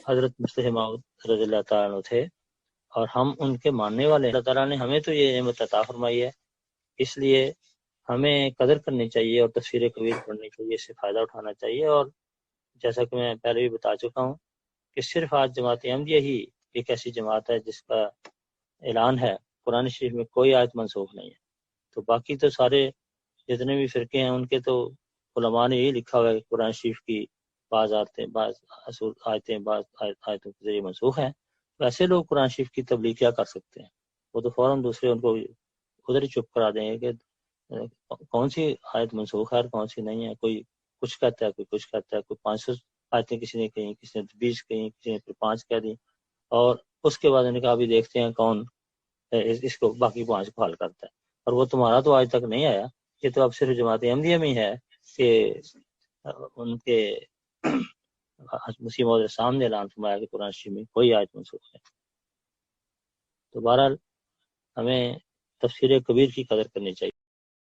حضرت مسلم موعود رضی اللہ تعالیٰ عنہ تھے اور ہم ان کے ماننے والے ہیں۔ اللہ تعالیٰ نے ہمیں تو یہ نعمت عطا فرمائی ہے، اس لیے ہمیں قدر کرنی چاہیے اور تفسیر کبیر پڑھنی چاہیے، اس سے فائدہ اٹھانا چاہیے۔ اور جیسا کہ میں پہلے بھی بتا چکا ہوں کہ صرف آج جماعت احمدیہ ہی ایک ایسی جماعت ہے جس کا اعلان ہے قرآن شریف میں کوئی آیت منسوخ نہیں ہے، تو باقی تو سارے جتنے بھی فرقے ہیں ان کے تو علماء نے یہی لکھا ہوا ہے کہ قرآن شریف کی بعض آیتیں بعض آیتوں کے ذریعے منسوخ ہیں۔ تو ایسے لوگ قرآن شریف کی تبلیغ کیا کر سکتے ہیں؟ وہ تو فوراً دوسرے ان کو ادھر ہی چپ کرا دیں گے کہ کون سی آیت منسوخ ہے اور کون سی نہیں ہے، کوئی کچھ کہتا ہے کوئی کچھ کہتا ہے، کوئی 500 آیتیں کسی نے کہیں، کسی نے 20 کہیں، کسی نے 5 کہہ دیں، اور اس کے بعد انہوں نے کہا ابھی دیکھتے ہیں کون اس کو باقی 5 کو حل کرتا ہے۔ اور وہ تمہارا تو آج تک نہیں آیا، یہ تو اب صرف جماعت احمدیہ میں ہی ہے کہ ان کے مسیح موعود کے سامنے اعلان فرمایا کہ قرآن شریف میں کوئی آیت منسوخ ہے۔ تو بہرحال ہمیں تفسیر کبیر کی قدر کرنی چاہیے۔